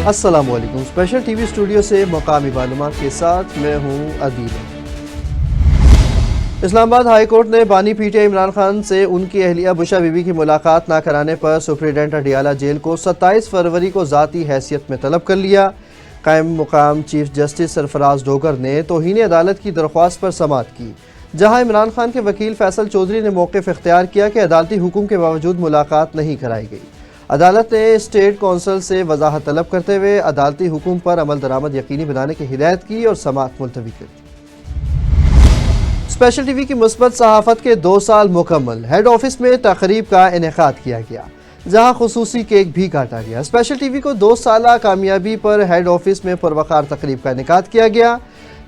السلام علیکم، special T V studio سے مقامی معلومات کے ساتھ میں ہوں عدیل۔ اسلام آباد ہائی کورٹ نے بانی P T I Imran Khan سے ان کی اہلیہ بشرا بی بی کی ملاقات نہ کرانے پر سپرنٹنڈنٹ اڈیالہ جیل کو 27 فروری کو ذاتی حیثیت میں طلب کر لیا۔ قائم مقام چیف جسٹس سرفراز ڈوگر نے توہین عدالت کی درخواست پر سماعت کی، جہاں عمران خان کے وکیل فیصل چودھری نے موقف اختیار کیا کہ عدالتی حکم کے باوجود ملاقات نہیں کرائی گئی۔ عدالت نے اسٹیٹ کونسل سے وضاحت طلب کرتے ہوئے عدالتی حکم پر عمل درآمد یقینی بنانے کی ہدایت کی اور سماعت ملتوی کر دی۔ اسپیشل ٹی وی کی مثبت صحافت کے 2 سال مکمل، ہیڈ آفس میں تقریب کا انعقاد کیا گیا، جہاں خصوصی کیک بھی کاٹا گیا۔ اسپیشل ٹی وی کو 2 سالہ کامیابی پر ہیڈ آفس میں پروقار تقریب کا انعقاد کیا گیا۔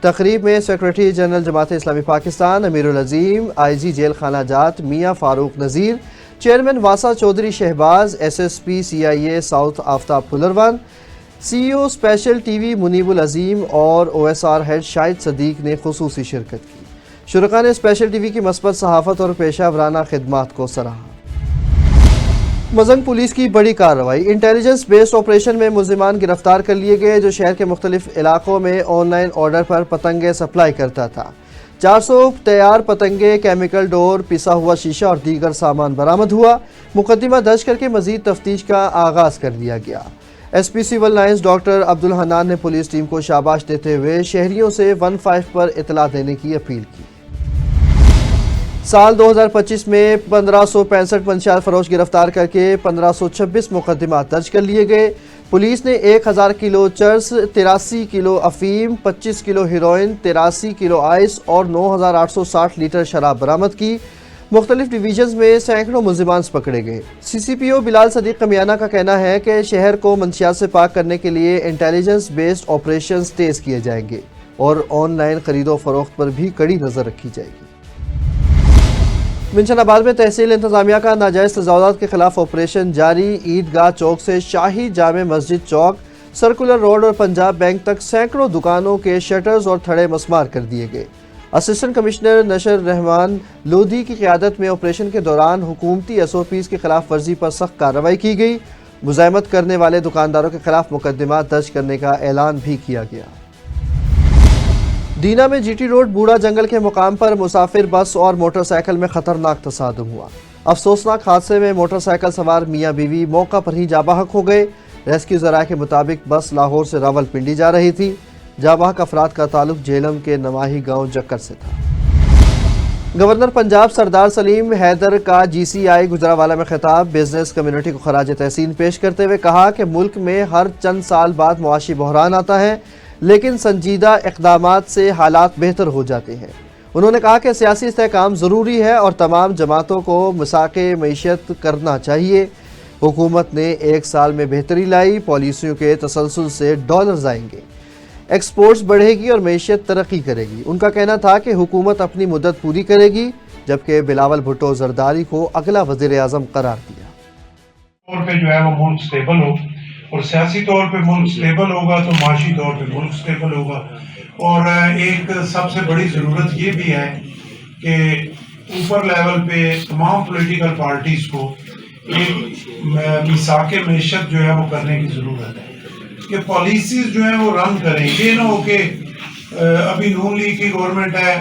تقریب میں سیکریٹری جنرل جماعت اسلامی پاکستان امیر العظیم، آئی جی جیل خانہ جات میاں فاروق نذیر، چیئرمین واسا Chaudhry Shahbaz, S S P C I A south Aftab پھلروان، C E O special T V Munib ulAzeem اور O S R head Shahid Siddique نے خصوصی شرکت کی۔ شرکاء نے اسپیشل ٹی وی کی مثبت صحافت اور پیشہ ورانہ خدمات کو سراہا۔ مزنگ پولیس کی بڑی کارروائی، انٹیلیجنس بیسڈ آپریشن میں ملزمان گرفتار کر لیے گئے جو شہر کے مختلف علاقوں میں آن لائن آرڈر پر پتنگیں سپلائی کرتا تھا۔ 400 تیار پتنگیں، کیمیکل ڈور، پسا ہوا شیشہ اور دیگر سامان برآمد ہوا۔ مقدمہ درج کر کے مزید تفتیش کا آغاز کر دیا گیا۔ S P civil lines doctor Abdul Hannan نے پولیس ٹیم کو شاباش دیتے ہوئے شہریوں سے 15 پر اطلاع دینے کی اپیل کی۔ سال 2025 میں 1565 منشیات فروش گرفتار کر کے 1526 مقدمات درج کر لیے گئے۔ پولیس نے 1000 کلو چرس، 83 کلو افیم، 25 کلو ہیروئن، 83 کلو آئس اور 9860 لیٹر شراب برآمد کی۔ مختلف ڈویژنز میں سینکڑوں ملزمان پکڑے گئے۔ سی سی پی او بلال صدیق قمیانہ کا کہنا ہے کہ شہر کو منشیات سے پاک کرنے کے لیے انٹیلیجنس بیسڈ آپریشنز تیز کیے جائیں گے اور آن لائن خرید و فروخت پر بھی کڑی نظر رکھی جائے گی۔ منشن آباد میں تحصیل انتظامیہ کا ناجائز تجاوزات کے خلاف آپریشن جاری۔ عیدگاہ چوک سے شاہی جامع مسجد چوک، سرکولر روڈ اور پنجاب بینک تک سینکڑوں دکانوں کے شٹرز اور تھڑے مسمار کر دیے گئے۔ اسسٹنٹ کمشنر نشر رحمان لودھی کی قیادت میں آپریشن کے دوران حکومتی ایس او پیز کی خلاف ورزی پر سخت کارروائی کی گئی۔ مزاحمت کرنے والے دکانداروں کے خلاف مقدمات درج کرنے کا اعلان بھی کیا گیا۔ ڈینا میں جی ٹی روڈ بوڑھا جنگل کے مقام پر مسافر بس اور موٹر سائیکل میں خطرناک تصادم ہوا۔ افسوسناک حادثے میں موٹر سائیکل سوار میاں بیوی موقع پر ہی جاں بحق ہو گئے۔ ریسکیو ذرائع کے مطابق بس لاہور سے راولپنڈی جا رہی تھی۔ جاں بحق افراد کا تعلق جہلم کے نواحی گاؤں جکر سے تھا۔ گورنر پنجاب سردار سلیم حیدر کا جی سی آئی گجرانوالہ میں خطاب، بزنس کمیونٹی کو خراج تحسین پیش کرتے ہوئے کہا کہ ملک میں ہر چند سال بعد معاشی بحران آتا ہے، لیکن سنجیدہ اقدامات سے حالات بہتر ہو جاتے ہیں۔ انہوں نے کہا کہ سیاسی استحکام ضروری ہے اور تمام جماعتوں کو مساق معیشت کرنا چاہیے۔ حکومت نے 1 سال میں بہتری لائی، پالیسیوں کے تسلسل سے ڈالرز آئیں گے، ایکسپورٹس بڑھے گی اور معیشت ترقی کرے گی۔ ان کا کہنا تھا کہ حکومت اپنی مدت پوری کرے گی، جبکہ بلاول بھٹو زرداری کو اگلا وزیر اعظم قرار دیا۔ طور پہ جو ہے وہ ملک سٹیبل ہو، اور سیاسی طور پہ ملک سٹیبل ہوگا تو معاشی طور پہ ملک سٹیبل ہوگا۔ اور ایک سب سے بڑی ضرورت یہ بھی ہے کہ اوپر لیول پہ تمام پولیٹیکل پارٹیز کو ایک میثاق معیشت جو ہے وہ کرنے کی ضرورت ہے کہ پالیسیز جو ہیں وہ رن کریں۔ یہ نہ ہو کہ ابھی نون لیگ کی گورنمنٹ ہے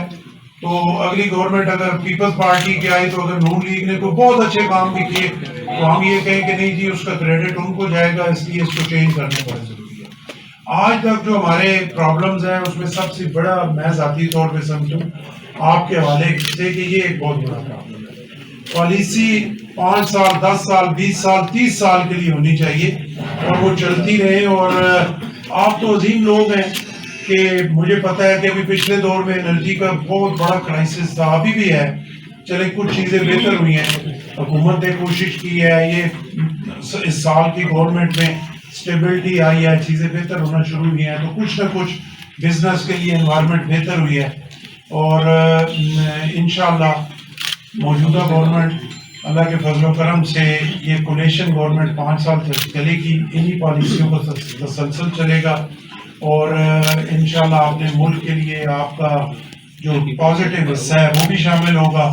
تو اگلی گورنمنٹ اگر پیپلز پارٹی کی آئی تو اگر نون لیگ نے کوئی بہت اچھے کام بھی کیے تو ہم یہ کہیں کہ نہیں جی اس کا کریڈٹ ان کو جائے گا، اس لیے اس کو چینج کرنا بہت ضروری ہے۔ آج تک جو ہمارے پرابلمز ہیں اس میں سب سے بڑا میں ذاتی طور پہ سمجھوں آپ کے حوالے سے کہ یہ ایک بہت بڑا پرابلم ہے۔ پالیسی 5 سال 10 سال 20 سال 30 سال کے لیے ہونی چاہیے اور وہ چلتی رہے۔ اور آپ تو عظیم لوگ ہیں کہ مجھے پتہ ہے کہ ابھی پچھلے دور میں انرجی کا بہت بڑا کرائسس تھا، ابھی بھی ہے، چلے کچھ چیزیں بہتر ہوئی ہیں، حکومت نے کوشش کی ہے، یہ اس سال کی گورنمنٹ میں سٹیبلٹی آئی ہے، چیزیں بہتر ہونا شروع ہوئی ہیں، تو کچھ نہ کچھ بزنس کے لیے انوائرمنٹ بہتر ہوئی ہے۔ اور انشاءاللہ موجودہ گورنمنٹ اللہ کے فضل و کرم سے یہ کولیشن گورنمنٹ 5 سال چلے گی، انہی پالیسیوں کا تسلسل چلے گا اور انشاءاللہ اپنے ملک کے لیے آپ کا جو پازیٹیو حصہ ہے وہ بھی شامل ہوگا۔